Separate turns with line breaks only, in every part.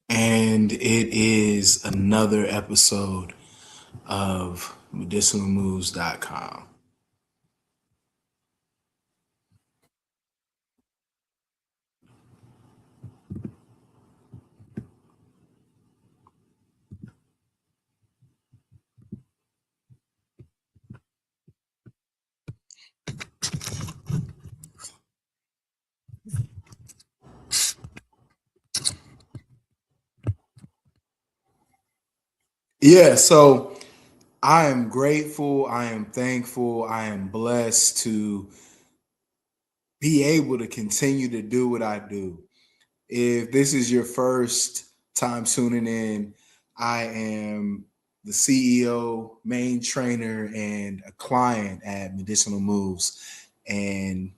And it is another episode of medicinalmoves.com. Yeah, so I am grateful, I am thankful, I am blessed to be able to continue to do what I do. If this is your first time tuning in, I am the CEO, main trainer, and a client at Medicinal Moves. And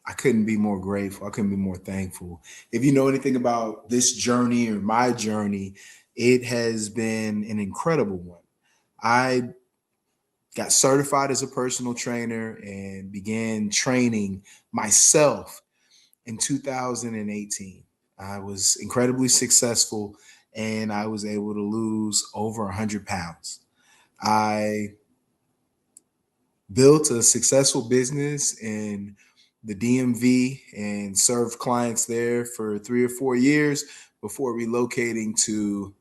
I couldn't be more grateful. I couldn't be more thankful. If you know anything about this journey or my journey, it has been an incredible one. I got certified as a personal trainer and began training myself in 2018. I was incredibly successful and I was able to lose over 100 pounds. I built a successful business in the DMV and served clients there for 3 or 4 years before relocating to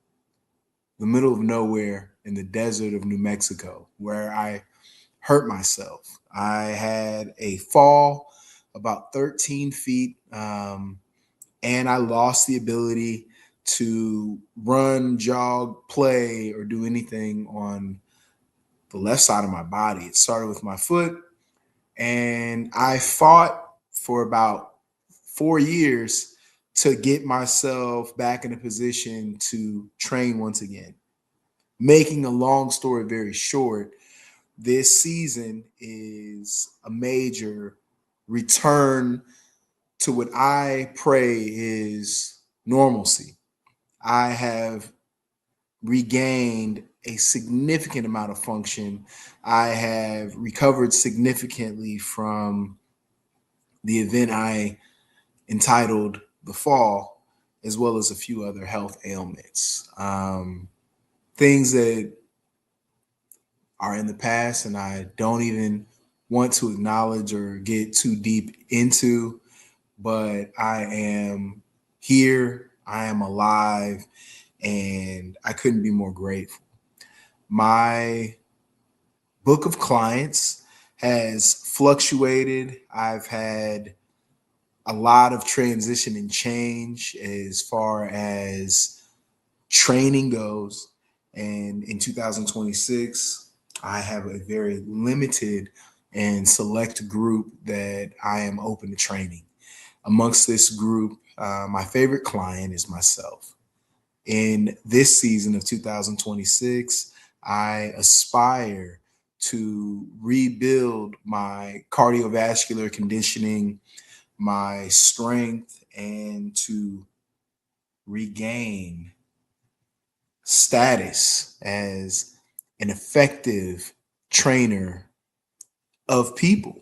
the middle of nowhere in the desert of New Mexico, where I hurt myself. I had a fall about 13 feet, and I lost the ability to run, jog, play, or do anything on the left side of my body. It started with my foot, and I fought for about 4 years to get myself back in a position to train once again. Making a long story very short, this season is a major return to what I pray is normalcy. I have regained a significant amount of function. I have recovered significantly from the event I entitled The Fall, as well as a few other health ailments. Things that are in the past and I don't even want to acknowledge or get too deep into, but I am here, I am alive, and I couldn't be more grateful. My book of clients has fluctuated. I've had a lot of transition and change as far as training goes. And in 2026, I have a very limited and select group that I am open to training. Amongst this group, my favorite client is myself. In this season of 2026, I aspire to rebuild my cardiovascular conditioning, my strength, and to regain status as an effective trainer of people.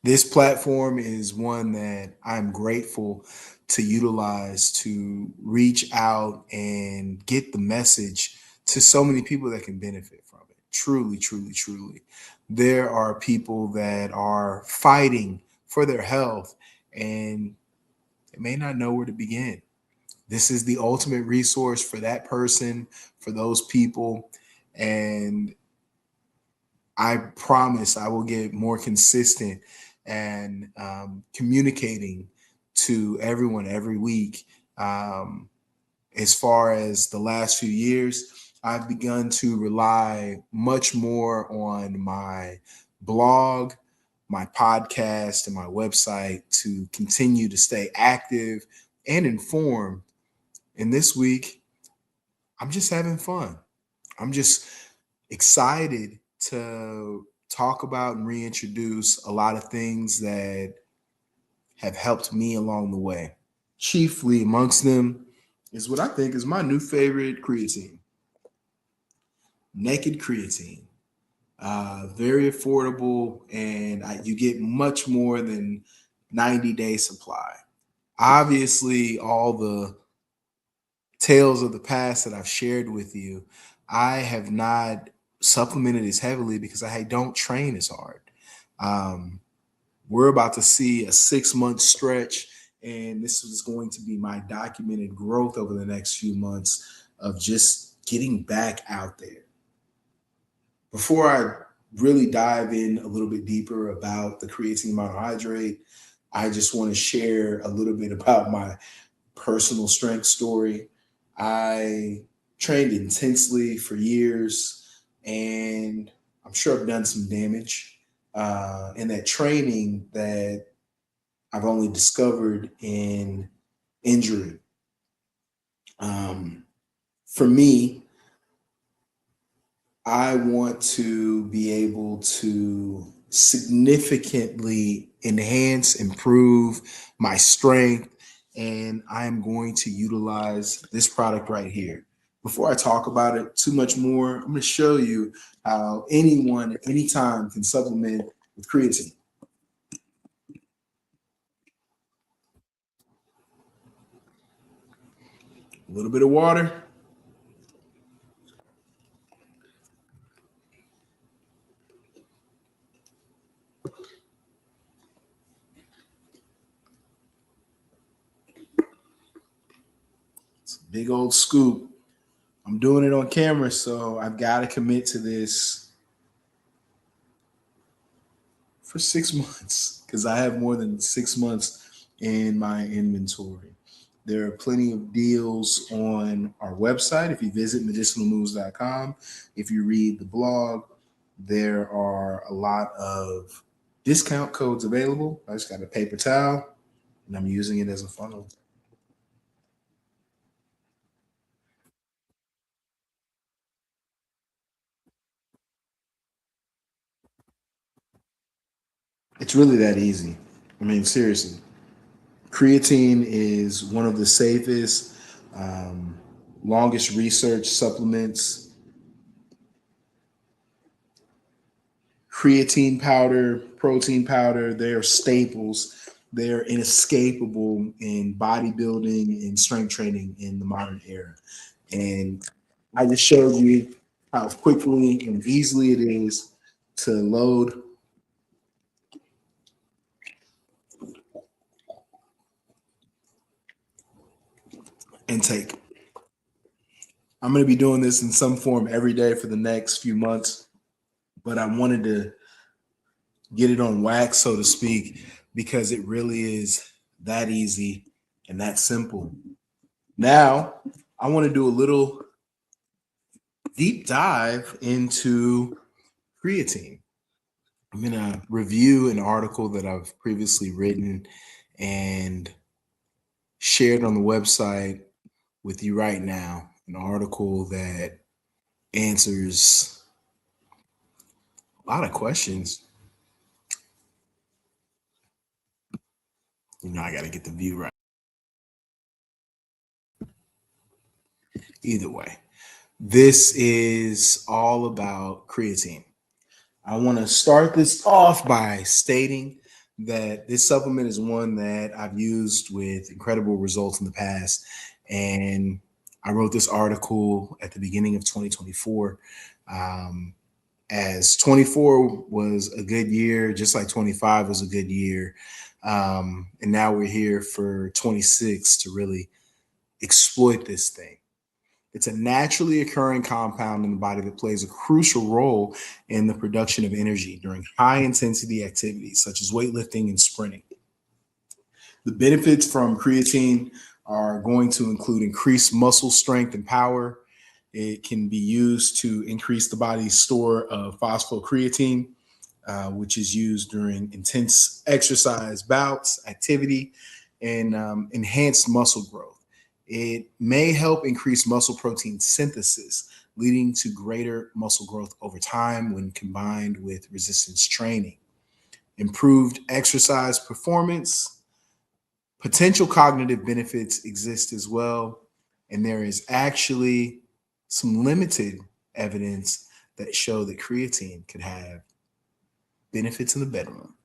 This platform is one that I'm grateful to utilize to reach out and get the message to so many people that can benefit from it. Truly, truly, truly. There are people that are fighting for their health and they may not know where to begin. This is the ultimate resource for that person, for those people. And I promise I will get more consistent and communicating to everyone every week. Um, as far as the last few years, I've begun to rely much more on my blog, my podcast, and my website to continue to stay active and informed. And this week, I'm just having fun. I'm just excited to talk about and reintroduce a lot of things that have helped me along the way. Chiefly amongst them is what I think is my new favorite creatine, Naked Creatine. Very affordable, and you get much more than 90-day supply. Obviously, all the tales of the past that I've shared with you, I have not supplemented as heavily because I don't train as hard. Um, we're about to see a 6 month stretch, and this is going to be my documented growth over the next few months of just getting back out there. Before I really dive in a little bit deeper about the creatine monohydrate, I just want to share a little bit about my personal strength story. I trained intensely for years, and I'm sure I've done some damage in that training that I've only discovered in injury. Um, for me, I want to be able to significantly enhance, improve my strength, and I am going to utilize this product right here. Before I talk about it too much more, I'm going to show you how anyone at any time can supplement with creatine. A little bit of water. It's a big old scoop. I'm doing it on camera, so I've got to commit to this for 6 months because I have more than 6 months in my inventory. There are plenty of deals on our website. If you visit medicinalmoves.com, if you read the blog, there are a lot of discount codes available. I just got a paper towel and I'm using it as a funnel. It's really that easy. I mean, seriously. Creatine is one of the safest, um, longest research supplements. Creatine powder, protein powder, they are staples. They're inescapable in bodybuilding and strength training in the modern era. And I just showed you how quickly and easily it is to load and take. I'm going to be doing this in some form every day for the next few months, but I wanted to get it on wax, so to speak, because it really is that easy and that simple. Now, I want to do a little deep dive into creatine. I'm going to review an article that I've previously written and shared on the website with you right now. An article that answers a lot of questions. I got to get the view right. Either way, this is all about creatine. I want to start this off by stating that this supplement is one that I've used with incredible results in the past. And I wrote this article at the beginning of 2024. As 24 was a good year, just like 25 was a good year. And now we're here for 26 to really exploit this thing. It's a naturally occurring compound in the body that plays a crucial role in the production of energy during high intensity activities such as weightlifting and sprinting. The benefits from creatine are going to include increased muscle strength and power. It can be used to increase the body's store of phosphocreatine, which is used during intense exercise bouts, activity, and enhanced muscle growth. It may help increase muscle protein synthesis, leading to greater muscle growth over time when combined with resistance training. Improved exercise performance, potential cognitive benefits exist as well. And there is actually some limited evidence that show that creatine could have benefits in the bedroom.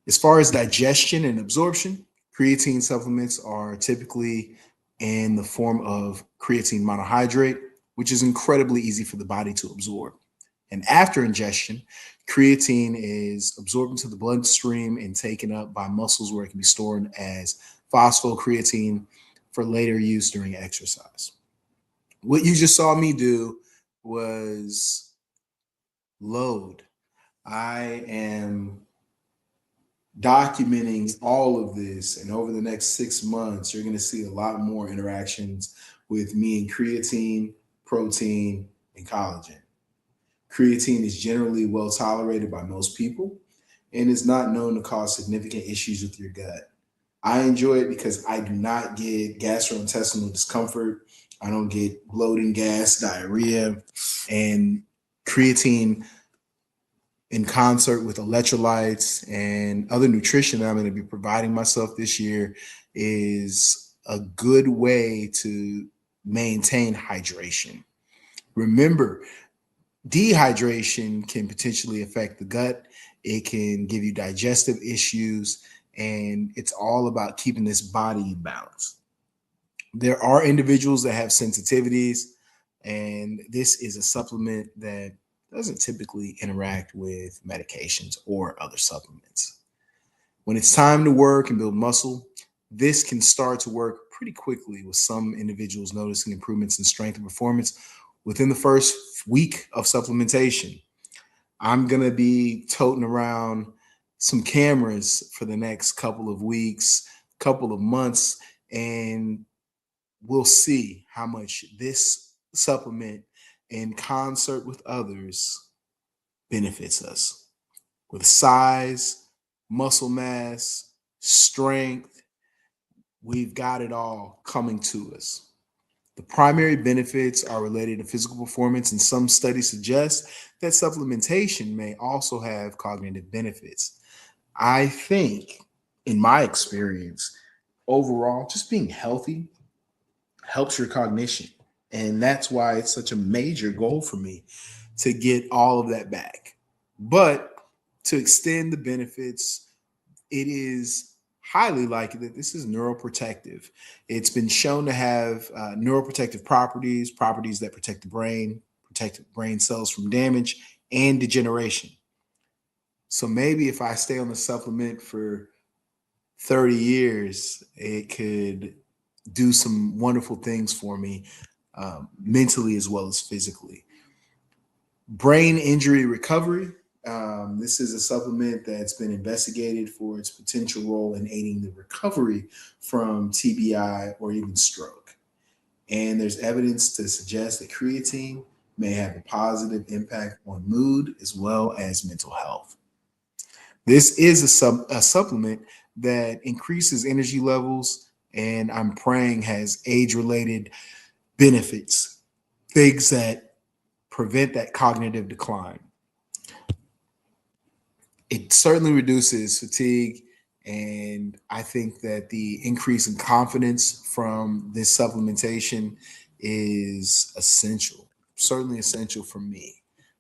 As far as digestion and absorption, creatine supplements are typically in the form of creatine monohydrate, which is incredibly easy for the body to absorb. And after ingestion, creatine is absorbed into the bloodstream and taken up by muscles where it can be stored as phosphocreatine for later use during exercise. What you just saw me do was load. I am documenting all of this, and over the next 6 months, you're going to see a lot more interactions with me and creatine, protein, and collagen. Creatine is generally well tolerated by most people and is not known to cause significant issues with your gut. I enjoy it because I do not get gastrointestinal discomfort. I don't get bloating, gas, diarrhea, and creatine in concert with electrolytes and other nutrition that I'm going to be providing myself this year is a good way to maintain hydration. Remember, dehydration can potentially affect the gut. It can give you digestive issues, and it's all about keeping this body in balance. There are individuals that have sensitivities, and this is a supplement that doesn't typically interact with medications or other supplements. When it's time to work and build muscle, this can start to work pretty quickly, with some individuals noticing improvements in strength and performance within the first week of supplementation. I'm going to be toting around some cameras for the next couple of weeks, couple of months, and we'll see how much this supplement in concert with others benefits us with size, muscle mass, strength. We've got it all coming to us. The primary benefits are related to physical performance, and some studies suggest that supplementation may also have cognitive benefits. I think, in my experience, overall, just being healthy helps your cognition. And that's why it's such a major goal for me to get all of that back. But to extend the benefits, it is highly likely that this is neuroprotective. It's been shown to have neuroprotective properties, properties that protect the brain, protect brain cells from damage and degeneration. So maybe if I stay on the supplement for 30 years, it could do some wonderful things for me, mentally as well as physically. Brain injury recovery. This is a supplement that's been investigated for its potential role in aiding the recovery from TBI or even stroke. And there's evidence to suggest that creatine may have a positive impact on mood as well as mental health. This is a supplement that increases energy levels, and I'm praying has age-related benefits, things that prevent that cognitive decline. It certainly reduces fatigue, and I think that the increase in confidence from this supplementation is essential, certainly essential for me.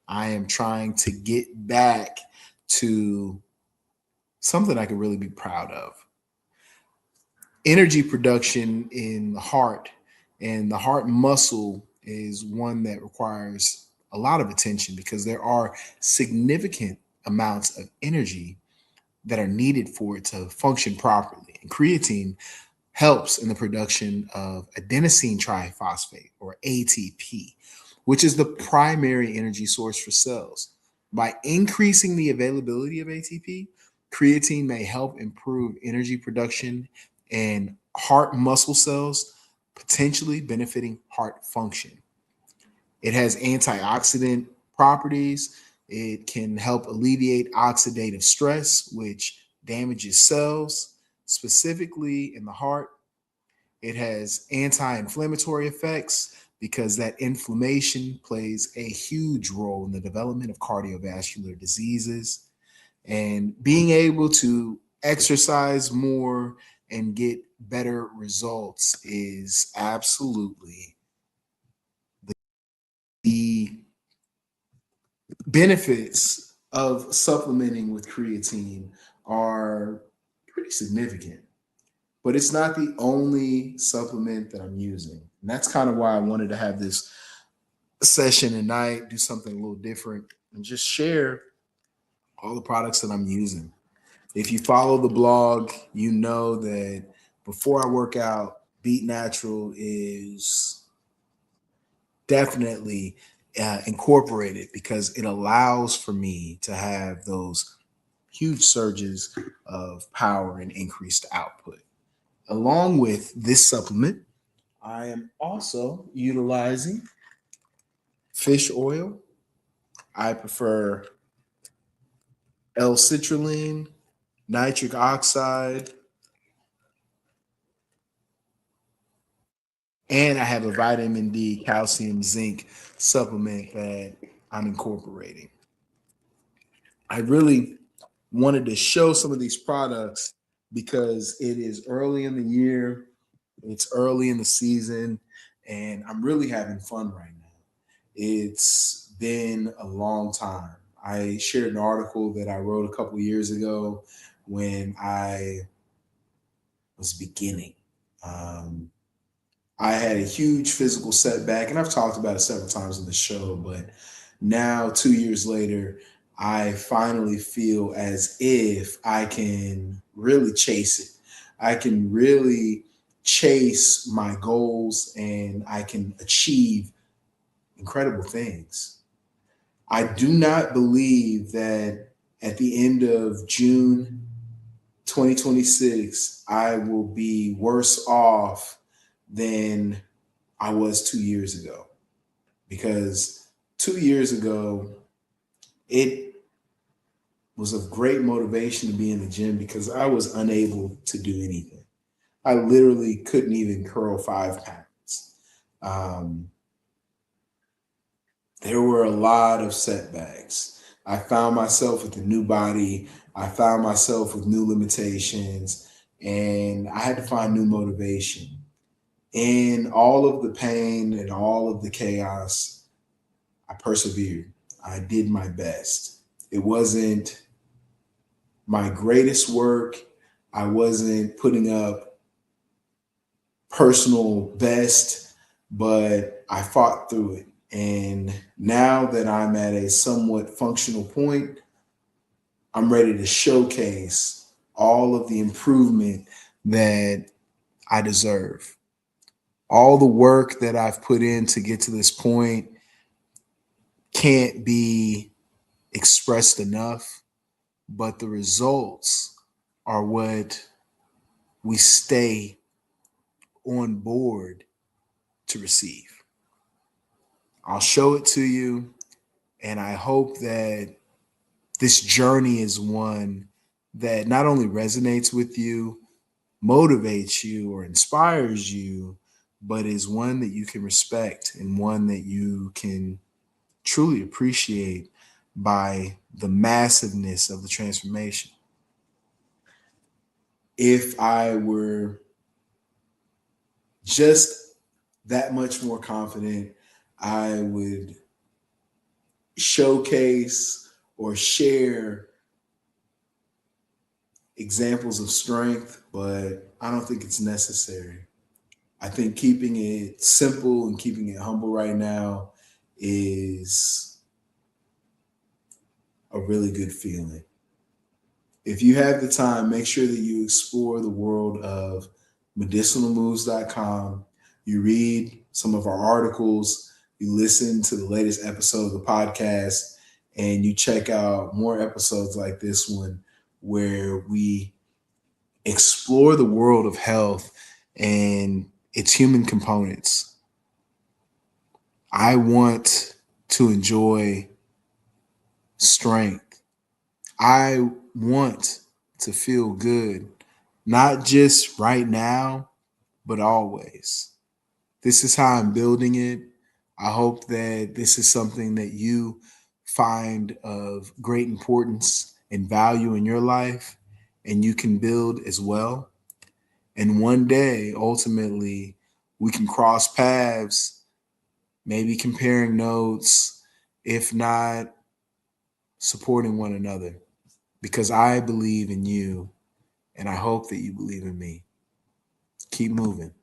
I am trying to get back to something I can really be proud of. Energy production in the heart, and the heart muscle is one that requires a lot of attention because there are significant amounts of energy that are needed for it to function properly. And creatine helps in the production of adenosine triphosphate, or ATP, which is the primary energy source for cells. By increasing the availability of ATP, creatine may help improve energy production in heart muscle cells, potentially benefiting heart function. It has antioxidant properties. It can help alleviate oxidative stress, which damages cells, specifically in the heart. It has anti-inflammatory effects because that inflammation plays a huge role in the development of cardiovascular diseases. And being able to exercise more and get better results is absolutely the benefits of supplementing with creatine are pretty significant. but it's not the only supplement that I'm using. And that's kind of why I wanted to have this session tonight, do something a little different, and just share all the products that I'm using. If you follow the blog, you know that before I work out, Beat Natural is definitely incorporated because it allows for me to have those huge surges of power and increased output. Along with this supplement, I am also utilizing fish oil. I prefer L-citrulline, nitric oxide, and I have a vitamin D, calcium, zinc supplement that I'm incorporating. I really wanted to show some of these products because it is early in the year, it's early in the season, and I'm really having fun right now. It's been a long time. I shared an article that I wrote a couple years ago when I was beginning. Um, I had a huge physical setback, and I've talked about it several times on the show, but now, 2 years later, I finally feel as if I can really chase it. I can really chase my goals and I can achieve incredible things. I do not believe that at the end of June 2026, I will be worse off than I was 2 years ago. Because 2 years ago, it was of great motivation to be in the gym because I was unable to do anything. I literally couldn't even curl 5 pounds. Um, there were a lot of setbacks. I found myself with a new body. I found myself with new limitations, and I had to find new motivation. In all of the pain and all of the chaos, I persevered. I did my best. It wasn't my greatest work. I wasn't putting up personal best, but I fought through it. And now that I'm at a somewhat functional point, I'm ready to showcase all of the improvement that I deserve. All the work that I've put in to get to this point can't be expressed enough, but the results are what we stay on board to receive. I'll show it to you, and I hope that this journey is one that not only resonates with you, motivates you, or inspires you, but is one that you can respect and one that you can truly appreciate by the massiveness of the transformation. If I were just that much more confident, I would showcase or share examples of strength, but I don't think it's necessary. I think keeping it simple and keeping it humble right now is a really good feeling. If you have the time, make sure that you explore the world of medicinalmoves.com. You read some of our articles, you listen to the latest episode of the podcast, and you check out more episodes like this one where we explore the world of health and its human components. I want to enjoy strength. I want to feel good, not just right now, but always. This is how I'm building it. I hope that this is something that you find of great importance and value in your life, and you can build as well. And one day, ultimately, we can cross paths, maybe comparing notes, if not supporting one another, because I believe in you and I hope that you believe in me. keep moving.